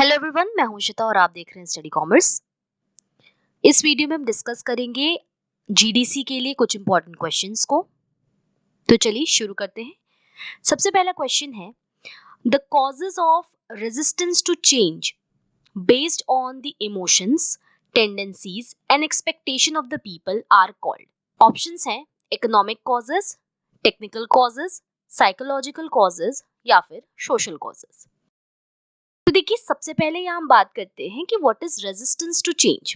Hello everyone, मैं हूं श्वेता और आप देख रहे हैं स्टडी कॉमर्स। इस वीडियो में हम डिस्कस करेंगे जीडीसी के लिए कुछ इंपॉर्टेंट क्वेश्चंस को। तो चलिए शुरू करते हैं। सबसे पहला क्वेश्चन है, the causes of resistance to change based on the emotions, tendencies and expectation of the people are called. Options हैं economic causes, technical causes, psychological causes या फिर सोशल कॉजेज। तो देखिए, सबसे पहले यहाँ हम बात करते हैं कि what is resistance to change.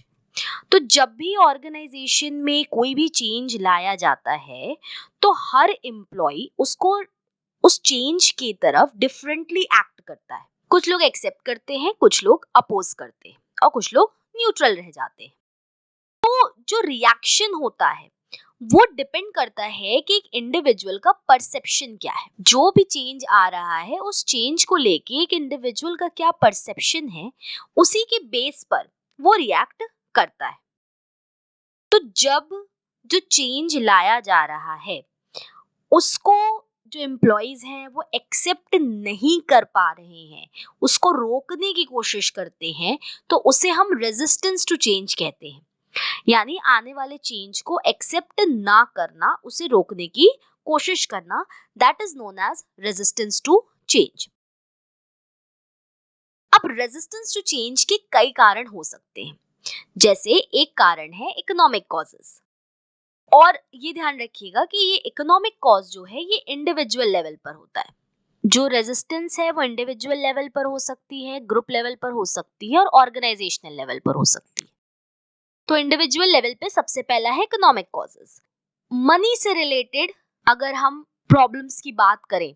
तो जब भी ऑर्गेनाइजेशन में कोई भी चेंज लाया जाता है तो हर एम्प्लॉय उसको उस चेंज की तरफ डिफरेंटली एक्ट करता है। कुछ लोग एक्सेप्ट करते हैं, कुछ लोग अपोज करते हैं और कुछ लोग न्यूट्रल रह जाते हैं। तो जो रिएक्शन होता है वो डिपेंड करता है कि एक इंडिविजुअल का परसेप्शन क्या है। जो भी चेंज आ रहा है उस चेंज को लेके एक इंडिविजुअल का क्या परसेप्शन है, उसी के बेस पर वो रिएक्ट करता है। तो जब जो चेंज लाया जा रहा है उसको जो एम्प्लॉइज हैं वो एक्सेप्ट नहीं कर पा रहे हैं, उसको रोकने की कोशिश करते हैं, तो उसे हम रेजिस्टेंस टू चेंज कहते हैं। यानी आने वाले चेंज को एक्सेप्ट ना करना, उसे रोकने की कोशिश करना, that is known as resistance to change. अब रेजिस्टेंस टू चेंज के कई कारण हो सकते हैं। जैसे एक कारण है इकोनॉमिक कॉजेस, और ये ध्यान रखिएगा कि ये इकोनॉमिक कॉज जो है ये इंडिविजुअल लेवल पर होता है। जो रेजिस्टेंस है वो इंडिविजुअल लेवल पर हो सकती है, ग्रुप लेवल पर हो सकती है और ऑर्गेनाइजेशनल लेवल पर हो सकती है। तो इंडिविजुअल लेवल पे सबसे पहला है इकोनॉमिक कॉजेस। मनी से रिलेटेड अगर हम प्रॉब्लम्स की बात करें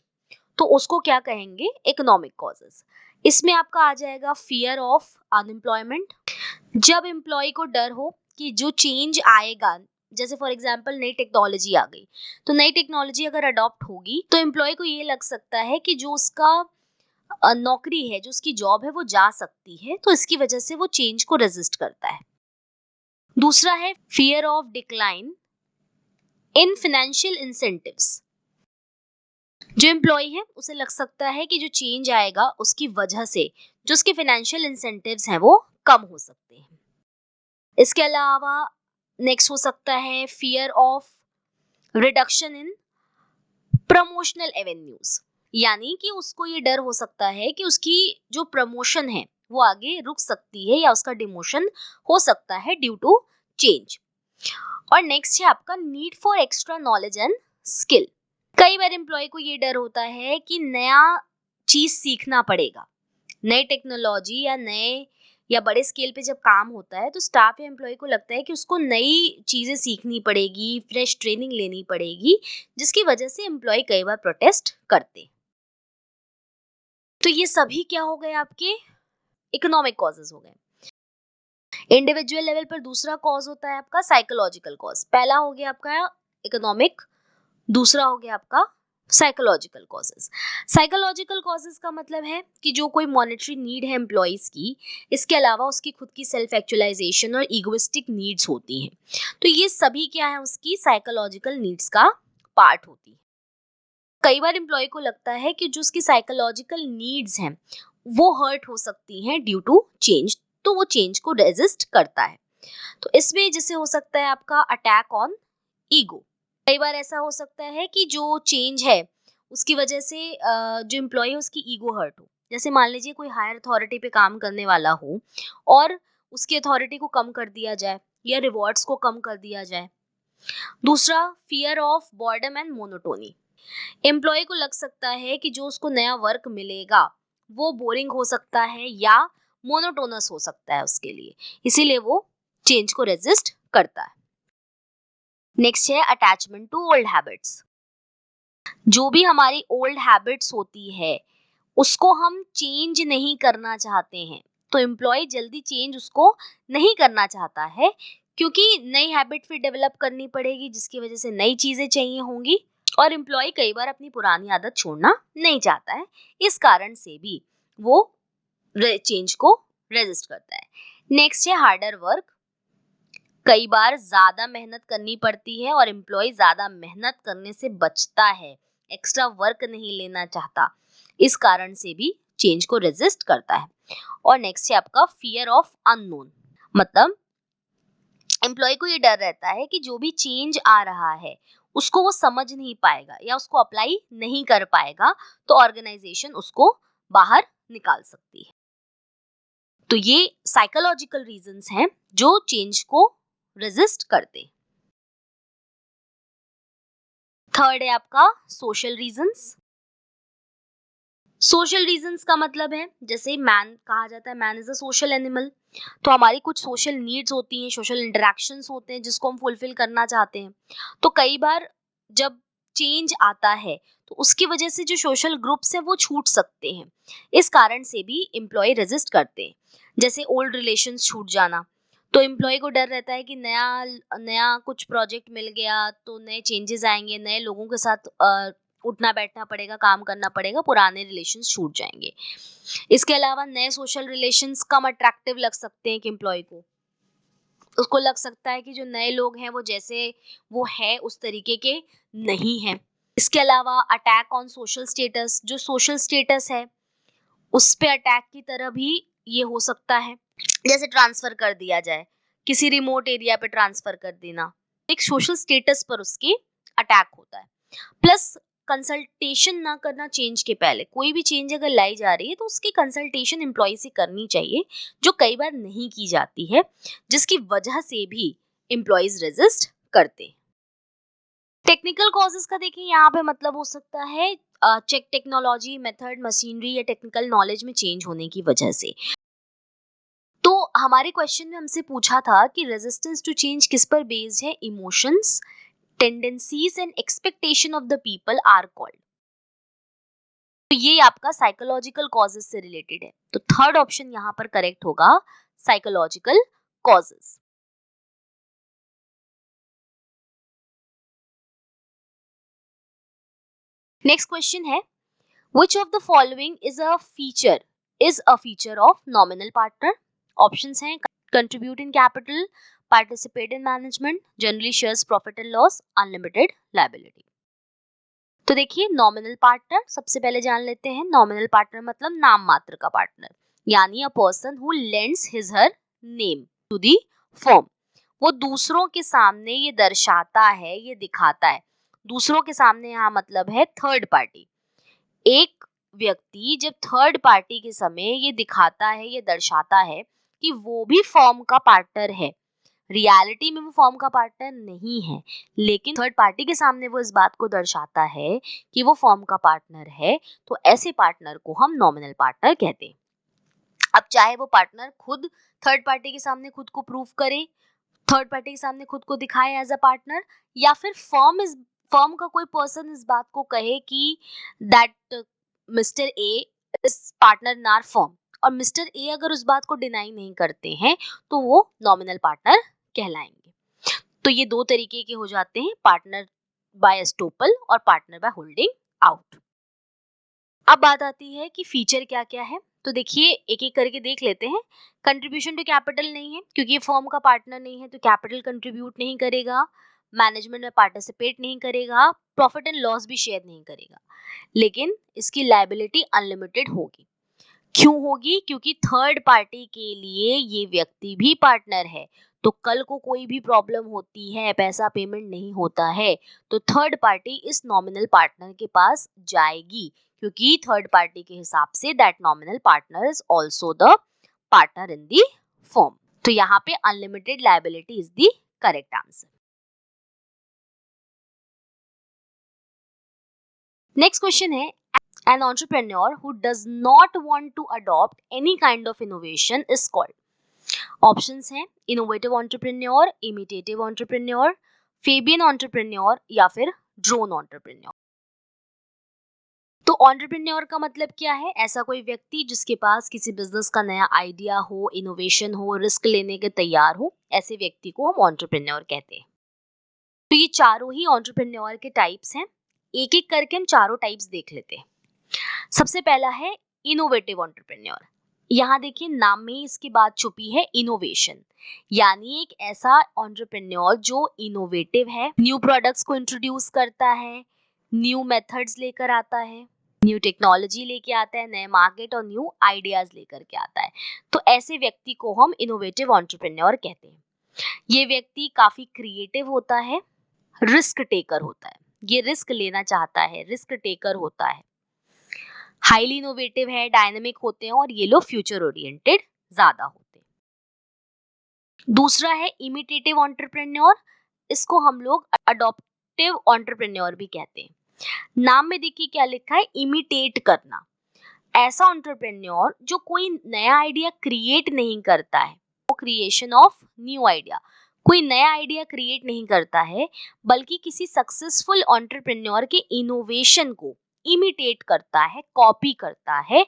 तो उसको क्या कहेंगे, इकोनॉमिक कॉजेस। इसमें आपका आ जाएगा फियर ऑफ अनएम्प्लॉयमेंट। जब एम्प्लॉय को डर हो कि जो चेंज आएगा, जैसे फॉर एग्जांपल नई टेक्नोलॉजी आ गई, तो नई टेक्नोलॉजी अगर अडॉप्ट होगी तो एम्प्लॉय को ये लग सकता है कि जो उसका नौकरी है, जो उसकी जॉब है वो जा सकती है, तो इसकी वजह से वो चेंज को रेजिस्ट करता है। दूसरा है fear of decline in financial incentives. जो एम्प्लॉय है उसे लग सकता है कि जो चेंज आएगा उसकी वजह से जो उसके फाइनेंशियल इंसेंटिव्स हैं वो कम हो सकते हैं। इसके अलावा नेक्स्ट हो सकता है fear of reduction in promotional avenues. यानी कि उसको ये डर हो सकता है कि उसकी जो प्रमोशन है वो आगे रुक सकती है या उसका डिमोशन हो सकता है ड्यू टू चेंज। और नेक्स्ट है आपका need for extra knowledge and skill. कई बार एम्प्लॉय को ये डर होता है कि नया चीज सीखना पड़ेगा। नई टेक्नोलॉजी या बड़े स्केल पे जब काम होता है तो स्टाफ या एम्प्लॉय को लगता है कि उसको नई चीजें सीखनी पड़ेगी, फ्रेश ट्रेनिंग लेनी पड़ेगी, जिसकी वजह से एम्प्लॉय कई बार प्रोटेस्ट करते। तो ये सभी क्या हो गए, आपके इकोनॉमिक कॉजेज हो गए। इंडिविजुअल लेवल पर दूसरा कॉज होता है आपका साइकोलॉजिकल कॉज। पहला हो गया आपका इकोनॉमिक, दूसरा हो गया आपका साइकोलॉजिकल कॉजेज। साइकोलॉजिकल कॉजेज का मतलब है कि जो कोई मॉनेटरी नीड है एम्प्लॉइज की, इसके अलावा उसकी खुद की सेल्फ एक्चुअलाइजेशन और इगोइस्टिक नीड्स होती हैं। तो ये सभी क्या है, उसकी साइकोलॉजिकल नीड्स का पार्ट होती है। कई बार एम्प्लॉय को लगता है कि जो उसकी साइकोलॉजिकल नीड्स हैं वो हर्ट हो सकती हैं ड्यू टू चेंज, तो वो चेंज को रेजिस्ट करता है। तो इसमें जैसे हो सकता है आपका अटैक ऑन ईगो। कई बार ऐसा हो सकता है कि जो चेंज है उसकी वजह से जो एम्प्लॉय है उसकी ईगो हर्ट हो। जैसे मान लीजिए कोई हायर अथॉरिटी पे काम करने वाला हो और उसकी अथॉरिटी को कम कर दिया जाए या रिवॉर्ड्स को कम कर दिया जाए। दूसरा fear of boredom and monotony. Employee को लग सकता है कि जो उसको नया वर्क मिलेगा वो बोरिंग हो सकता है या मोनोटोनस हो सकता है उसके लिए, इसीलिए वो चेंज को रेजिस्ट करता है। नेक्स्ट है अटैचमेंट टू ओल्ड हैबिट्स। जो भी हमारी ओल्ड हैबिट्स होती है उसको हम चेंज नहीं करना चाहते हैं, तो एम्प्लॉय जल्दी चेंज उसको नहीं करना चाहता है, क्योंकि नई हैबिट फिर डेवलप करनी पड़ेगी जिसकी वजह से नई चीजें चाहिए होंगी, और एम्प्लॉय कई बार अपनी पुरानी आदत छोड़ना नहीं चाहता है। इस कारण से भी वो चेंज को रेजिस्ट करता है। नेक्स्ट है हार्डर वर्क। कई बार ज्यादा मेहनत करनी पड़ती है और एम्प्लॉय ज्यादा मेहनत करने से बचता है, एक्स्ट्रा वर्क नहीं लेना चाहता, इस कारण से भी चेंज को रेजिस्ट करता है। और नेक्स्ट है आपका फियर ऑफ अननोन, मतलब एम्प्लॉय को ये डर रहता है कि जो भी चेंज आ रहा है उसको वो समझ नहीं पाएगा या उसको अप्लाई नहीं कर पाएगा, तो ऑर्गेनाइजेशन उसको बाहर निकाल सकती है। तो ये साइकोलॉजिकल रीजंस हैं जो चेंज को रेजिस्ट करते। थर्ड है आपका सोशल रीजंस। सोशल रीजंस का मतलब है, जैसे मैन कहा जाता है man is a social animal, तो हमारी कुछ सोशल नीड्स होती हैं, सोशल इंटरेक्शंस होते हैं जिसको हम फुलफिल करना चाहते हैं। तो कई बार जब चेंज आता है तो उसकी वजह से जो सोशल ग्रुप्स हैं वो छूट सकते हैं। इस कारण से भी एम्प्लॉय रेजिस्ट करते हैं, जैसे ओल्ड रिलेशंस छूट जाना। तो एम्प्लॉय को डर रहता है कि नया नया कुछ प्रोजेक्ट मिल गया तो नए चेंजेस आएंगे, नए लोगों के साथ उठना बैठना पड़ेगा, काम करना पड़ेगा, पुराने रिलेशंस छूट जाएंगे। इसके अलावा नए सोशल रिलेशंस कम अट्रैक्टिव लग सकते हैं एक एम्प्लॉय को। उसको लग सकता है कि जो नए लोग हैं वो जैसे वो है उस तरीके के नहीं है। इसके अलावा अटैक ऑन सोशल स्टेटस, जो सोशल स्टेटस है उस पे अटैक की तरह भी ये हो सकता है, जैसे ट्रांसफर कर दिया जाए, किसी रिमोट एरिया पे ट्रांसफर कर देना, एक सोशल स्टेटस पर उसकी अटैक होता है। प्लस कंसल्टेशन ना करना चेंज के पहले, कोई भी चेंज अगर लाई जा रही है तो उसकी कंसल्टेशन एम्प्लॉय से करनी चाहिए, जो कई बार नहीं की जाती है, जिसकी वजह से भी एम्प्लॉयज रेजिस्ट करते। टेक्निकल कॉजेस का देखिए यहाँ पे मतलब हो सकता है चेक टेक्नोलॉजी, मेथड, मशीनरी या टेक्निकल नॉलेज में चेंज होने की वजह से। तो हमारे क्वेश्चन में हमसे पूछा था कि रेजिस्टेंस टू चेंज किस पर बेस्ड है, emotions, tendencies and expectation of the people are called. तो ये आपका साइकोलॉजिकल कॉजेस से रिलेटेड है, तो थर्ड ऑप्शन यहाँ पर करेक्ट होगा, साइकोलॉजिकल कॉजेस। नेक्स्ट क्वेश्चन है, which of the following is a feature of nominal partner? Options हैं, contribute in capital, participate in management, generally shares profit and loss, unlimited liability। तो देखिए nominal partner सबसे पहले जान लेते हैं। नॉमिनल पार्टनर मतलब नाम मात्र का पार्टनर, यानी a person who lends his her name to the firm. वो दूसरों के सामने ये दर्शाता है, ये दिखाता है। दूसरों के सामने यहाँ मतलब है थर्ड पार्टी। एक व्यक्ति जब थर्ड पार्टी के समय ये दिखाता है, ये दर्शाता है कि वो भी फर्म का पार्टनर है, रियलिटी में वो फर्म का पार्टनर नहीं है, लेकिन थर्ड पार्टी के सामने वो इस बात को दर्शाता है कि वो फर्म का पार्टनर है, तो ऐसे पार्टनर को हम नॉमिनल पार्टनर कहते हैं। अब चाहे वो पार्टनर खुद थर्ड पार्टी के सामने खुद को प्रूव करे, थर्ड पार्टी के सामने खुद को दिखाए एज अ पार्टनर, या फिर फर्म का कोई पर्सन इस बात को कहे कि that mister A is partner in our firm, और मिस्टर ए अगर उस बात को डिनाई नहीं करते हैं तो वो नॉमिनल पार्टनर कहलाएंगे। तो ये दो तरीके के हो जाते हैं, पार्टनर बाय एस्टोपल और पार्टनर बाय होल्डिंग आउट। अब बात आती है कि फीचर क्या क्या है, तो देखिए एक एक करके देख लेते हैं। कंट्रीब्यूशन टू कैपिटल नहीं है, क्योंकि ये फर्म का पार्टनर नहीं है तो कैपिटल कंट्रीब्यूट नहीं करेगा, मैनेजमेंट में पार्टिसिपेट नहीं करेगा, प्रॉफिट एंड लॉस भी शेयर नहीं करेगा, लेकिन इसकी लायबिलिटी अनलिमिटेड होगी। क्यों होगी? क्योंकि थर्ड पार्टी के लिए ये व्यक्ति भी पार्टनर है, तो कल को कोई भी प्रॉब्लम होती है, पैसा पेमेंट नहीं होता है, तो थर्ड पार्टी इस नॉमिनल पार्टनर के पास जाएगी, क्योंकि थर्ड पार्टी के हिसाब say that nominal partner is also the partner in the firm. तो यहाँ पे unlimited liability is the correct answer. Next question है, an entrepreneur who does not want to adopt any kind of innovation is called। Options हैं, innovative entrepreneur, imitative entrepreneur, Fabian entrepreneur या फिर drone entrepreneur. तो entrepreneur का मतलब क्या है? ऐसा कोई व्यक्ति जिसके पास किसी बिजनेस का नया आइडिया हो, इनोवेशन हो, रिस्क लेने के तैयार हो, ऐसे व्यक्ति को हम एंटरप्रेन्योर कहते हैं। तो ये चारों ही एंटरप्रेन्योर के टाइप्स हैं, एक एक करके हम चारों टाइप्स देख लेते हैं। सबसे पहला है इनोवेटिव एंटरप्रेन्योर। यहाँ देखिए नाम में ही इसकी बात छुपी है, इनोवेशन, यानी एक ऐसा एंटरप्रेन्योर जो इनोवेटिव है, न्यू प्रोडक्ट्स को इंट्रोड्यूस करता है, न्यू मेथड्स लेकर आता है, न्यू टेक्नोलॉजी लेके आता है, नए मार्केट और न्यू आइडियाज लेकर के आता है। तो ऐसे व्यक्ति को हम इनोवेटिव एंटरप्रेन्योर कहते हैं। ये व्यक्ति काफी क्रिएटिव होता है, रिस्क टेकर होता है, ये रिस्क लेना चाहता है, रिस्क टेकर होता है, हाईली इनोवेटिव है, डायनेमिक होते हैं और ये लोग फ्यूचर ओरिएंटेड ज्यादा होते हैं। दूसरा है इमिटेटिव एंटरप्रेन्योर, इसको हम लोग अडॉप्टिव एंटरप्रेन्योर भी कहते हैं। नाम में देखिए क्या लिखा है, इमिटेट करना। ऐसा एंटरप्रेन्योर जो कोई नया आइडिया क्रिएट नहीं करता है, वो क्रिएशन ऑफ न्यू आइडिया, कोई नया आइडिया क्रिएट नहीं करता है, बल्कि किसी सक्सेसफुल एंटरप्रेन्योर के इनोवेशन को इमिटेट करता है, कॉपी करता है।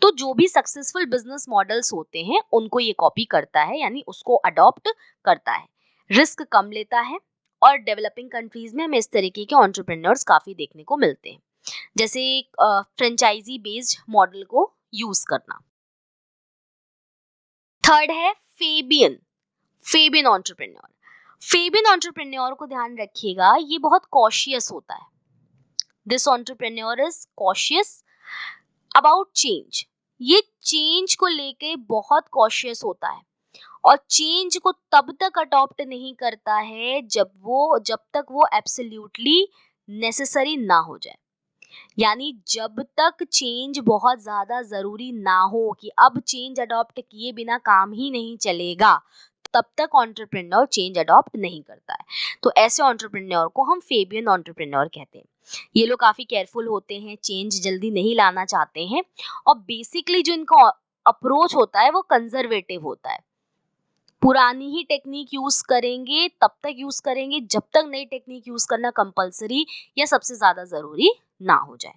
तो जो भी सक्सेसफुल बिजनेस मॉडल्स होते हैं उनको ये कॉपी करता है, यानी उसको अडॉप्ट करता है, रिस्क कम लेता है। और डेवलपिंग कंट्रीज में हमें इस तरीके के एंटरप्रेन्योर्स काफी देखने को मिलते हैं, जैसे फ्रेंचाइजी बेस्ड मॉडल को यूज करना। थर्ड है Fabian, Fabian entrepreneur. Fabian entrepreneur को ध्यान रखिएगा, ये बहुत कॉशियस होता है। This entrepreneur is cautious about change, ये चेंज को लेके बहुत कॉशियस होता है और चेंज को तब तक अडॉप्ट नहीं करता है जब तक वो एब्सोल्युटली नेसेसरी ना हो जाए। यानी जब तक चेंज बहुत ज्यादा जरूरी ना हो कि अब चेंज अडॉप्ट किए बिना काम ही नहीं चलेगा, तब तक एंटरप्रेन्योर चेंज अडॉप्ट नहीं करता है। तो ऐसे एंटरप्रेन्योर को हम फेबियन एंटरप्रेन्योर कहते हैं। ये लोग काफी केयरफुल होते हैं, चेंज जल्दी नहीं लाना चाहते हैं और बेसिकली जो इनका अप्रोच होता है वो कंजर्वेटिव होता है। पुरानी ही टेक्निक यूज करेंगे, तब तक यूज करेंगे जब तक नई टेक्निक यूज करना कंपलसरी या सबसे ज्यादा जरूरी ना हो जाए।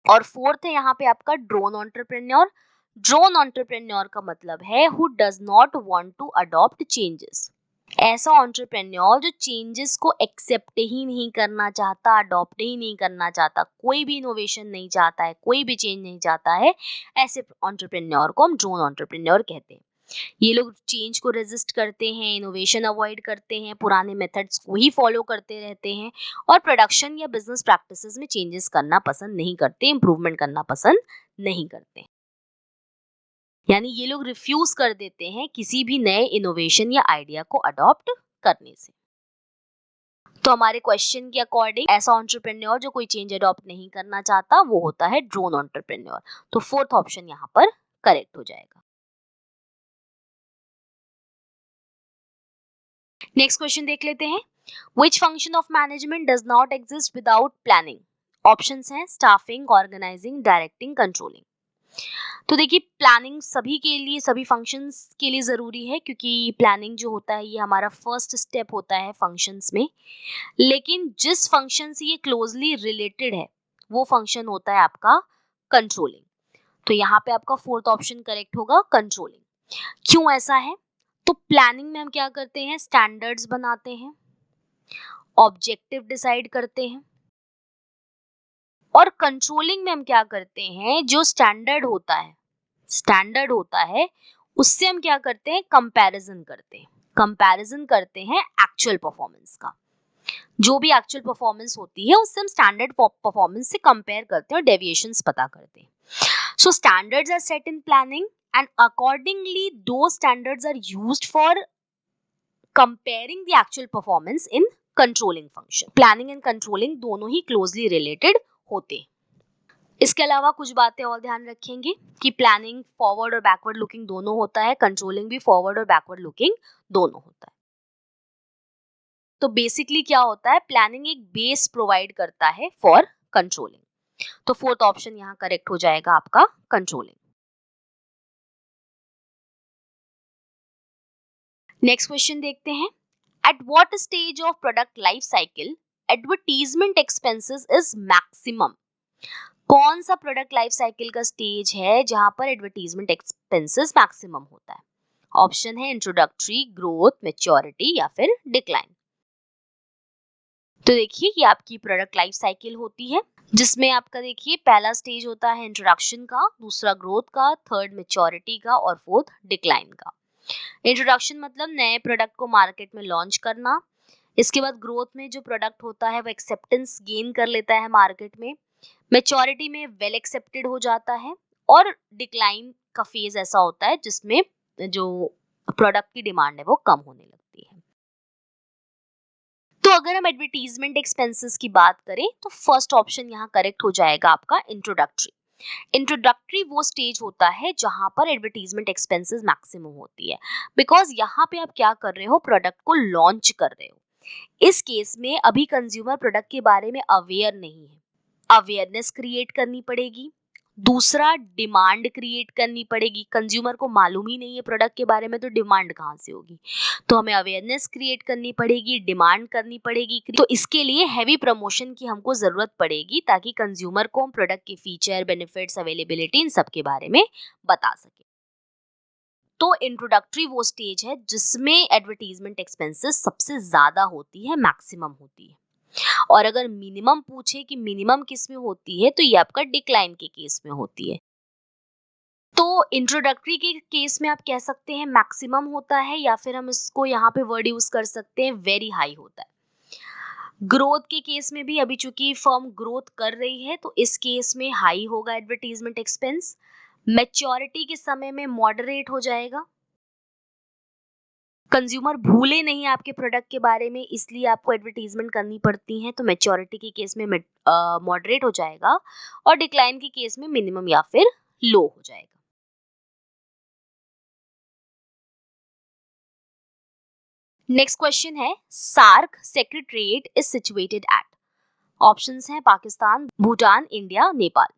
और फोर्थ है यहाँ पे आपका ड्रोन एंटरप्रेन्योर। ड्रोन एंटरप्रेन्योर का मतलब है who does not want to adopt changes. ऐसा एंटरप्रेन्योर जो चेंजेस को एक्सेप्ट ही नहीं करना चाहता, अडॉप्ट ही नहीं करना चाहता, कोई भी इनोवेशन नहीं चाहता है, कोई भी चेंज नहीं चाहता है, ऐसे एंटरप्रेन्योर को हम ड्रोन एंटरप्रेन्योर कहते हैं। ये लोग चेंज को रेजिस्ट करते हैं, इनोवेशन अवॉइड करते हैं, पुराने मेथड्स को ही फॉलो करते रहते हैं और प्रोडक्शन या बिजनेस प्रैक्टिसेस में चेंजेस करना पसंद नहीं करते, इंप्रूवमेंट करना पसंद नहीं करते। यानी ये लोग रिफ्यूज कर देते हैं किसी भी नए इनोवेशन या आइडिया को अडॉप्ट करने से। तो हमारे क्वेश्चन के अकॉर्डिंग ऐसा एंटरप्रेन्योर जो कोई चेंज अडॉप्ट नहीं करना चाहता वो होता है ड्रोन एंटरप्रेन्योर। तो फोर्थ ऑप्शन यहाँ पर करेक्ट हो जाएगा। नेक्स्ट क्वेश्चन देख लेते हैं। Which function of management does not exist without planning? Options हैं स्टाफिंग, ऑर्गेनाइजिंग, डायरेक्टिंग, कंट्रोलिंग। तो देखिए प्लानिंग सभी के लिए, सभी फंक्शंस के लिए जरूरी है, क्योंकि प्लानिंग जो होता है ये हमारा फर्स्ट स्टेप होता है फंक्शंस में। लेकिन जिस फंक्शन से ये क्लोजली रिलेटेड है वो फंक्शन होता है आपका कंट्रोलिंग। तो यहाँ पे आपका फोर्थ ऑप्शन करेक्ट होगा, कंट्रोलिंग। क्यों ऐसा है? तो प्लानिंग में हम क्या करते हैं, स्टैंडर्ड्स बनाते हैं, ऑब्जेक्टिव डिसाइड करते हैं, और कंट्रोलिंग में हम क्या करते हैं, जो स्टैंडर्ड होता है उससे हम क्या करते हैं, कंपैरिजन करते हैं एक्चुअल परफॉर्मेंस का। जो भी एक्चुअल परफॉर्मेंस होती है उससे हम स्टैंडर्ड परफॉर्मेंस से कंपेयर करते हैं और डेविएशंस पता करते हैं। So standards are set in planning and accordingly दो standards are used for comparing the actual performance in controlling function. Planning and controlling दोनों ही क्लोजली रिलेटेड होते हैं। इसके अलावा कुछ बातें और ध्यान रखेंगे कि प्लानिंग फॉरवर्ड और बैकवर्ड लुकिंग दोनों होता है, कंट्रोलिंग भी फॉरवर्ड और बैकवर्ड लुकिंग दोनों होता है। तो बेसिकली क्या होता है, प्लानिंग एक बेस प्रोवाइड करता है फॉर कंट्रोलिंग। तो फोर्थ ऑप्शन यहाँ करेक्ट हो जाएगा आपका, कंट्रोलिंग। नेक्स्ट क्वेश्चन देखते हैं। At what stage of product life cycle advertisement expenses is maximum? कौन सा प्रोडक्ट लाइफ साइकिल का स्टेज है जहां पर एडवर्टीजमेंट एक्सपेंसेस मैक्सिमम होता है? ऑप्शन है इंट्रोडक्टरी, ग्रोथ, मैच्योरिटी या फिर डिक्लाइन। तो देखिए ये आपकी प्रोडक्ट लाइफ साइकिल होती है, जिसमें आपका देखिए पहला स्टेज होता है इंट्रोडक्शन का, दूसरा ग्रोथ का, थर्ड मैच्योरिटी का और फोर्थ डिक्लाइन का। इंट्रोडक्शन मतलब नए प्रोडक्ट को मार्केट में लॉन्च करना, इसके बाद ग्रोथ में जो प्रोडक्ट होता है वो एक्सेप्टेंस गेन कर लेता है मार्केट में, मैच्योरिटी में वेल एक्सेप्टेड हो जाता है, और डिक्लाइन का फेज ऐसा होता है जिसमें जो प्रोडक्ट की डिमांड है वो कम होने लगती है। तो अगर हम एडवर्टीजमेंट एक्सपेंसेस की बात करें तो फर्स्ट ऑप्शन यहाँ करेक्ट हो जाएगा आपका इंट्रोडक्टरी। इंट्रोडक्टरी वो स्टेज होता है जहां पर एडवर्टीजमेंट एक्सपेंसेस मैक्सिमम होती है, बिकॉज यहाँ पे आप क्या कर रहे हो, प्रोडक्ट को लॉन्च कर रहे हो। इस केस में अभी कंज्यूमर प्रोडक्ट के बारे में अवेयर नहीं है, अवेयरनेस क्रिएट करनी पड़ेगी। दूसरा, डिमांड क्रिएट करनी पड़ेगी। कंज्यूमर को मालूम ही नहीं है प्रोडक्ट के बारे में, तो डिमांड कहाँ से होगी? तो हमें अवेयरनेस क्रिएट करनी पड़ेगी, डिमांड करनी पड़ेगी। तो इसके लिए हैवी प्रमोशन की हमको जरूरत पड़ेगी ताकि कंज्यूमर को हम प्रोडक्ट के फीचर, बेनिफिट्स, अवेलेबिलिटी इन सब के बारे में बता सके। तो इंट्रोडक्टरी वो स्टेज है जिसमें एडवर्टीजमेंट एक्सपेंसेस सबसे ज्यादा होती है, मैक्सिमम होती है। और अगर मिनिमम पूछे कि मिनिमम किस में होती है, तो ये आपका डिक्लाइन के केस में होती है। तो इंट्रोडक्टरी के केस में आप कह सकते हैं मैक्सिमम होता है, या फिर हम इसको यहाँ पे वर्ड यूज कर सकते हैं वेरी हाई होता है। ग्रोथ के केस में भी अभी चूंकि फर्म ग्रोथ कर रही है तो इस केस में हाई होगा एडवर्टीजमेंट एक्सपेंस। मैच्योरिटी के समय में मॉडरेट हो जाएगा। कंज्यूमर भूले नहीं आपके प्रोडक्ट के बारे में, इसलिए आपको एडवर्टीजमेंट करनी पड़ती है, तो मैच्योरिटी के केस में मॉडरेट हो जाएगा, और डिक्लाइन के केस में मिनिमम या फिर लो हो जाएगा। नेक्स्ट क्वेश्चन है, SAARC secretariat is situated at. Options हैं पाकिस्तान, भूटान, इंडिया, नेपाल।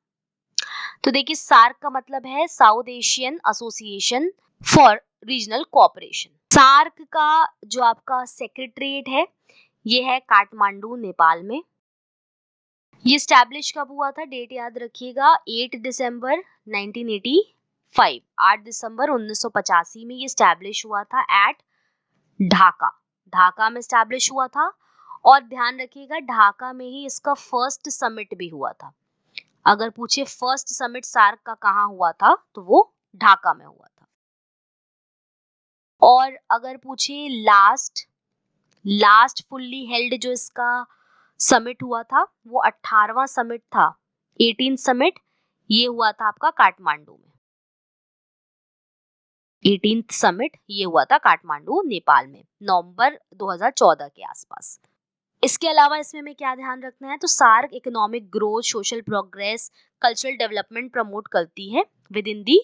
तो देखिए, सार्क का मतलब है South Asian Association for Regional Cooperation. SAARC का जो आपका सेक्रेटरीट है ये है काठमांडू, नेपाल में। ये स्टैब्लिश कब हुआ था, डेट याद रखिएगा, 8 दिसंबर 1985। 8 दिसंबर 1985 में ये स्टैब्लिश हुआ था एट ढाका। ढाका में स्टैब्लिश हुआ था, और ध्यान रखिएगा ढाका में ही इसका फर्स्ट समिट भी हुआ था। अगर पूछे फर्स्ट समिट सार्क का कहाँ हुआ था, तो वो ढाका में हुआ था। और अगर पूछे लास्ट फुल्ली हेल्ड जो इसका समिट हुआ था, वो 18वां समिट था, 18 समिट, ये हुआ था आपका काठमांडू में। 18th समिट ये हुआ था काठमांडू, नेपाल में, नवंबर 2014 के आसपास। इसके अलावा इसमें हमें क्या ध्यान रखना है, तो SAARC economic growth, social progress, cultural development promote करती है within the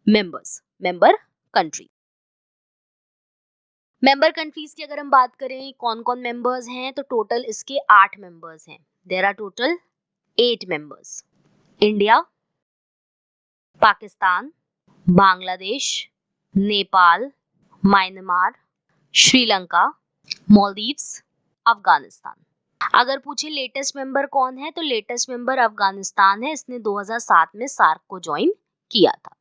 member country. Member countries की अगर हम बात करें कौन कौन मेंबर्स हैं, तो टोटल इसके 8 मेंबर्स हैं। There are total 8 members. India, Pakistan, Bangladesh, Nepal, Myanmar, Sri Lanka, Maldives, Afghanistan. अगर पूछे लेटेस्ट मेंबर कौन है, तो लेटेस्ट मेंबर अफगानिस्तान है, इसने 2007 में सार्क को ज्वाइन किया था।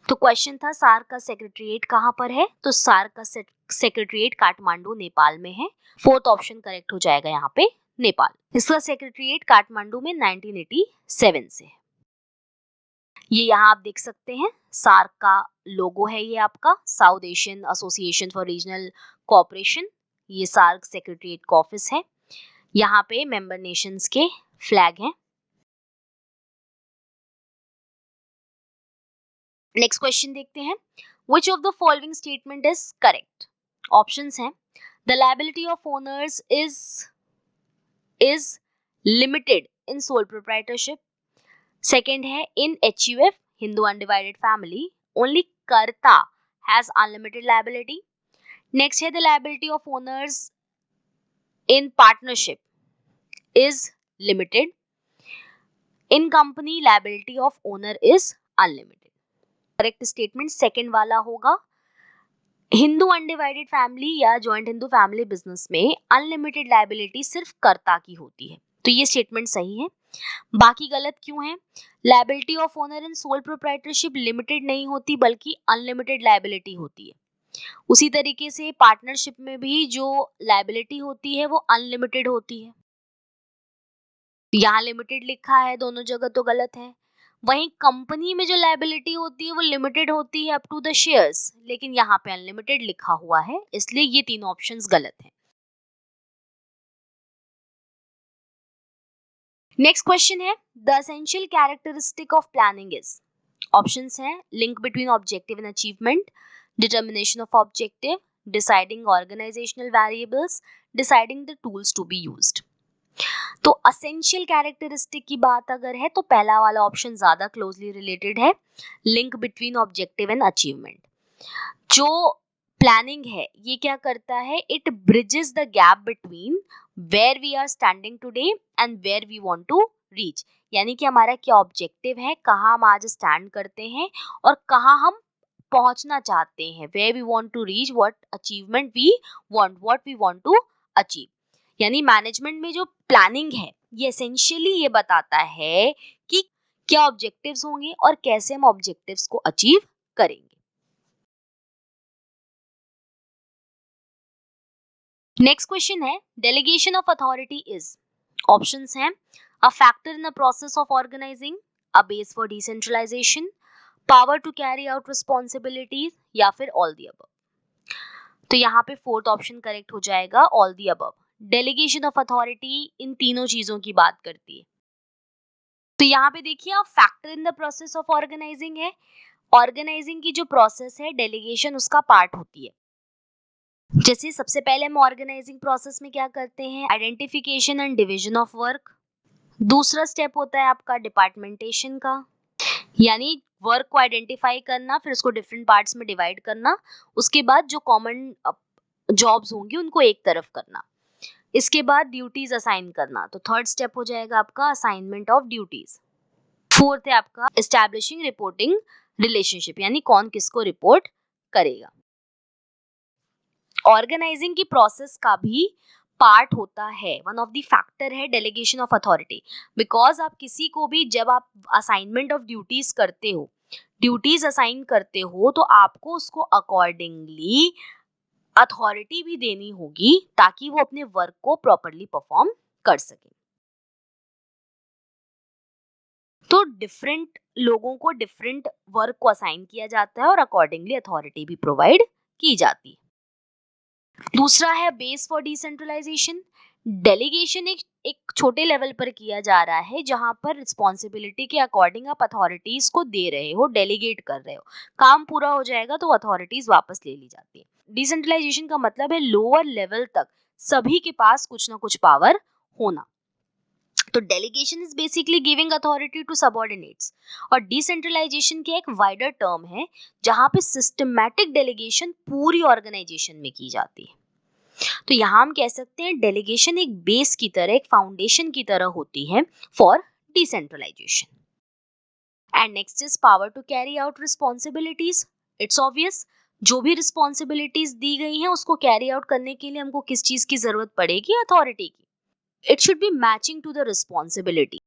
तो क्वेश्चन था सार्क का सेक्रेटरीट कहाँ पर है, तो सार्क का सेक्रेटरीट काठमांडू, नेपाल में है। फोर्थ ऑप्शन करेक्ट हो जाएगा यहाँ पे, नेपाल। इसका सेक्रेटरीट काठमांडू में 1987 से है। ये यहाँ आप देख सकते हैं, सार्क का लोगो है ये आपका, South Asian Association for Regional Cooperation. ये सार्क सेक्रेटरीट का ऑफिस है। यहाँ पे मेंबर नेशंस के फ्लैग हैं। नेक्स्ट क्वेश्चन देखते हैं, which of the following statement is correct. Options हैं, the liability of owners is limited in sole proprietorship. Second है, in HUF Hindu undivided family only karta has unlimited liability. Next है, the liability of owners in partnership is limited. In company liability of owner is unlimited. Correct statement second वाला होगा। Hindu undivided family या joint Hindu family business में unlimited liability सिर्फ कर्ता की होती है, तो ये स्टेटमेंट सही है। बाकी गलत क्यों है? Liability of owner in sole proprietorship limited नहीं होती बल्कि अनलिमिटेड लायबिलिटी होती है। उसी तरीके से पार्टनरशिप में भी जो लायबिलिटी होती है वो अनलिमिटेड होती है। यहाँ लिमिटेड लिखा है, दोनों जगह तो गलत है। वहीं कंपनी में जो लायबिलिटी होती है वो लिमिटेड होती है अप टू द शेयर्स, लेकिन यहाँ पे अनलिमिटेड लिखा हुआ है, इसलिए ये तीनों ऑप्शंस गलत हैं। नेक्स्ट क्वेश्चन है, the essential characteristic of planning is, options हैं link between objective and achievement, determination of objective, deciding organisational variables, deciding the tools to be used. तो असेंशियल कैरेक्टरिस्टिक की बात अगर है तो पहला वाला ऑप्शन ज्यादा क्लोजली रिलेटेड है, link between objective and achievement. जो प्लानिंग है ये क्या करता है, it bridges the gap between where we are standing today and where we want to reach, यानी कि हमारा क्या ऑब्जेक्टिव है, कहाँ हम आज स्टैंड करते हैं और कहाँ हम पहुंचना चाहते हैं, where we want to reach, what achievement we want, what we want to achieve. यानी मैनेजमेंट में जो प्लानिंग है ये एसेंशियली ये बताता है कि क्या ऑब्जेक्टिव्स होंगे और कैसे हम ऑब्जेक्टिव्स को अचीव करेंगे। नेक्स्ट क्वेश्चन है, delegation of authority is, options हैं a factor in the process of organising, a base for decentralisation, power to carry out responsibilities या फिर ऑल द अबव। तो यहाँ पे फोर्थ ऑप्शन करेक्ट हो जाएगा, all the above. Delegation of authority in तीनों चीजों की बात करती है। तो यहाँ पे देखिए आप, factor in the process of organizing है, ऑर्गेनाइजिंग की जो प्रोसेस है डेलीगेशन उसका पार्ट होती है। जैसे सबसे पहले हम ऑर्गेनाइजिंग प्रोसेस में क्या करते हैं, identification and division of work. दूसरा स्टेप होता है आपका डिपार्टमेंटेशन का, यानी वर्क को आइडेंटिफाई करना, फिर उसको डिफरेंट पार्ट्स में डिवाइड करना, उसके बाद जो कॉमन जॉब्स होंगी उनको एक तरफ करना, इसके बाद ड्यूटीज असाइन करना। तो थर्ड स्टेप हो जाएगा आपका असाइनमेंट ऑफ ड्यूटीज। फोर्थ है आपका एस्टैब्लिशिंग रिपोर्टिंग रिलेशनशिप, यानी कौन किसको रिपोर्ट करेगा। ऑर्गेनाइजिंग की प्रोसेस का भी पार्ट होता है, वन ऑफ द फैक्टर है डेलीगेशन ऑफ अथॉरिटी, बिकॉज आप किसी को भी जब आप असाइनमेंट ऑफ ड्यूटीज करते हो, ड्यूटीज असाइन करते हो, तो आपको उसको अकॉर्डिंगली अथॉरिटी भी देनी होगी ताकि वो अपने वर्क को प्रॉपरली परफॉर्म कर सके। तो डिफरेंट लोगों को डिफरेंट वर्क को असाइन किया जाता है और अकॉर्डिंगली अथॉरिटी भी प्रोवाइड की जाती है। दूसरा है बेस फॉर डिसेंट्रलाइजेशन। डेलीगेशन एक छोटे लेवल पर किया जा रहा है जहां पर रिस्पॉन्सिबिलिटी के अकॉर्डिंग आप अथॉरिटीज को दे रहे हो, डेलीगेट कर रहे हो, काम पूरा हो जाएगा तो अथॉरिटीज वापस ले ली जाती है। डिसेंट्रलाइजेशन का मतलब है लोअर लेवल तक सभी के पास कुछ ना कुछ पावर होना। तो delegation is basically giving authority to subordinates, और डिसेंट्रलाइजेशन के एक वाइडर टर्म है जहां पे सिस्टमैटिक डेलीगेशन पूरी ऑर्गेनाइजेशन में की जाती है। तो यहाँ हम कह सकते हैं डेलीगेशन एक बेस की तरह, एक फाउंडेशन की तरह होती है for decentralization. And next is power to carry out responsibilities. It's obvious, जो भी रिस्पॉन्सिबिलिटीज दी गई हैं उसको कैरी आउट करने के लिए हमको किस चीज की जरूरत पड़ेगी, अथॉरिटी की। It should be matching to the responsibility.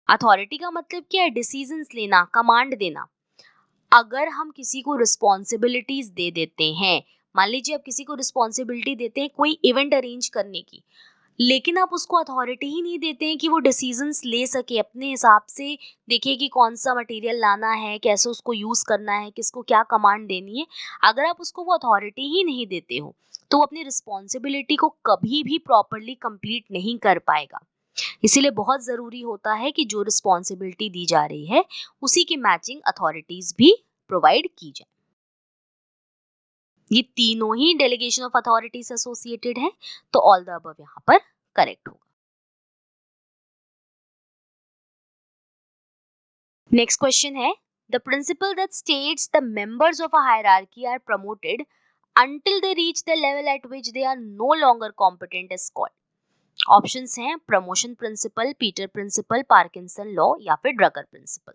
Authority का मतलब क्या है, डिसीजंस लेना, कमांड देना। अगर हम किसी को रिस्पॉन्सिबिलिटीज दे देते हैं, मान लीजिए आप किसी को रिस्पॉन्सिबिलिटी देते हैं कोई इवेंट अरेंज करने की, लेकिन आप उसको अथॉरिटी ही नहीं देते हैं कि वो डिसीजंस ले सके अपने हिसाब से, देखिए कि कौन सा मटेरियल लाना है, कैसे उसको यूज करना है, किसको क्या कमांड देनी है, अगर आप उसको वो अथॉरिटी ही नहीं देते हो तो वो अपनी रिस्पॉन्सिबिलिटी को कभी भी प्रॉपरली कंप्लीट नहीं कर पाएगा। इसीलिए बहुत जरूरी होता है कि जो रिस्पॉन्सिबिलिटी दी जा रही है उसी की मैचिंग अथॉरिटीज भी प्रोवाइड की जाए। ये तीनों ही डेलीगेशन ऑफ अथॉरिटी से एसोसिएटेड है, तो ऑल द अबव यहाँ पर करेक्ट होगा। नेक्स्ट क्वेश्चन है, the principle that states the members of a hierarchy are promoted until they reach the level at which they are no longer competent is called. Options हैं promotion principle, Peter principle, Parkinson law या फिर ड्रगर principal.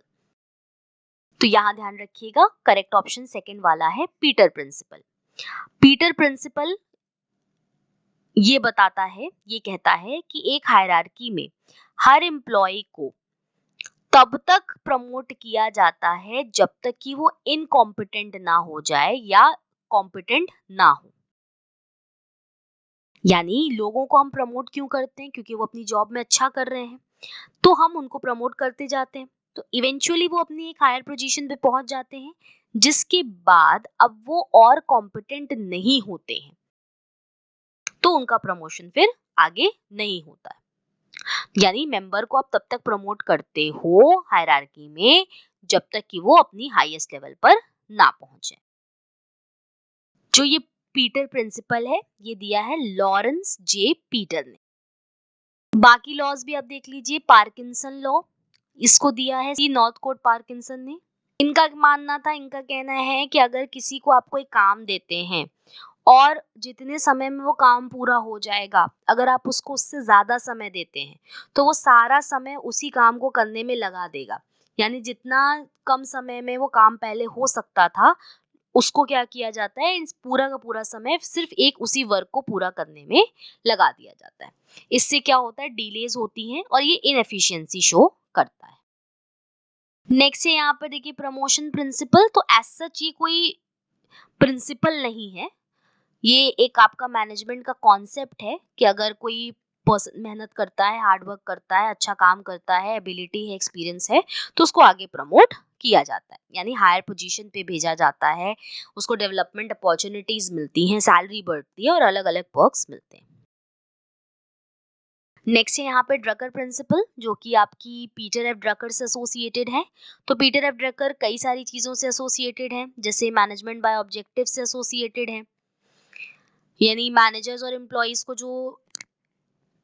तो यहाँ ध्यान रखिएगा correct option second वाला है Peter principal. Peter principal ये बताता है, ये कहता है कि एक हायरार्की में हर एम्प्लॉय को तब तक प्रमोट किया जाता है जब तक कि वो इनकॉम्पिटेंट ना हो जाए या कॉम्पिटेंट ना हो। यानी लोगों को हम प्रमोट क्यों करते हैं, क्योंकि वो अपनी जॉब में अच्छा कर रहे हैं, तो हम उनको प्रमोट करते जाते हैं, तो इवेंचुअली वो अपनी एक हायर पोजीशन पे पहुंच जाते हैं, जिसके बाद अब वो और कॉम्पिटेंट नहीं होते हैं तो उनका प्रमोशन फिर आगे नहीं होता है। यानी मेंबर को आप तब तक प्रमोट करते हो हायरार्की में जब तक कि वो अपनी हाईएस्ट लेवल पर ना पहुंचे। जो ये पीटर प्रिंसिपल है, ये दिया है लॉरेंस जे पीटर ने। बाकी लॉज भी आप देख लीजिए। पार्किंसन लॉ, इसको दिया है सी नॉर्थकोट पार्किंसन ने। इनका मानना था, इनका कहना है कि अगर किसी को आप कोई काम देते हैं और जितने समय में वो काम पूरा हो जाएगा, अगर आप उसको उससे ज्यादा समय देते हैं तो वो सारा समय उसी काम को करने में लगा देगा। यानी जितना कम समय में वो काम पहले हो सकता था, उसको क्या किया जाता है, इस पूरा का पूरा समय सिर्फ एक उसी वर्क को पूरा करने में लगा दिया जाता है। इससे क्या होता है, डिलेज होती हैं और ये इनएफिशिएंसी शो करता है। नेक्स्ट है यहाँ पर देखिए प्रमोशन प्रिंसिपल। तो एज सच ये कोई प्रिंसिपल नहीं है, ये एक आपका मैनेजमेंट का कॉन्सेप्ट है कि अगर कोई पर्सन मेहनत करता है, हार्ड वर्क करता है, अच्छा काम करता है, एबिलिटी है, एक्सपीरियंस है, तो उसको आगे प्रमोट किया जाता है, यानी हायर पोजीशन पे भेजा जाता है, उसको डेवलपमेंट अपॉर्चुनिटीज मिलती हैं, सैलरी बढ़ती है और अलग अलग पर्क्स मिलते हैं। नेक्स्ट है यहाँ पे ड्रकर प्रिंसिपल, जो कि आपकी पीटर एफ ड्रकर से एसोसिएटेड है। तो पीटर एफ ड्रकर कई सारी चीजों से एसोसिएटेड है, जैसे मैनेजमेंट बाय ऑब्जेक्टिव से एसोसिएटेड है, यानी मैनेजर्स और एम्प्लॉइज को जो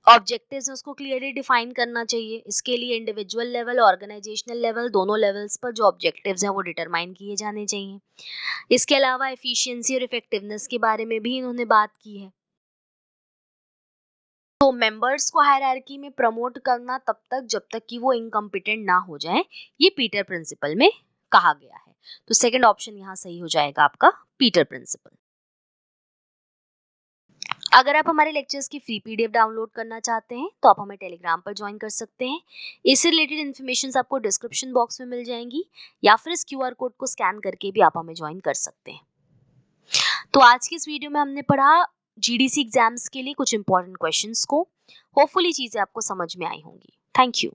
ऑब्जेक्टिव्स है उसको क्लियरली डिफाइन करना चाहिए। इसके लिए इंडिविजुअल लेवल, ऑर्गेनाइजेशनल लेवल, दोनों लेवल्स पर जो ऑब्जेक्टिव्स हैं वो डिटरमाइन किए जाने चाहिए। इसके अलावा एफिशिएंसी और इफेक्टिवनेस के बारे में भी इन्होंने बात की है। तो मेंबर्स को हायरार्की में प्रमोट करना तब तक जब तक कि वो इनकम्पिटेंट ना हो जाए, ये पीटर प्रिंसिपल में कहा गया है। तो सेकंड ऑप्शन यहाँ सही हो जाएगा आपका, पीटर प्रिंसिपल। अगर आप हमारे लेक्चर्स की फ्री पीडीएफ डाउनलोड करना चाहते हैं तो आप हमें टेलीग्राम पर ज्वाइन कर सकते हैं। इससे रिलेटेड इन्फॉर्मेशन आपको डिस्क्रिप्शन बॉक्स में मिल जाएंगी, या फिर इस क्यूआर कोड को स्कैन करके भी आप हमें ज्वाइन कर सकते हैं। तो आज की इस वीडियो में हमने पढ़ा जीडीसी एग्जाम्स के लिए कुछ इंपॉर्टेंट क्वेश्चंस को। होपफुली चीजें आपको समझ में आई होंगी। Thank you.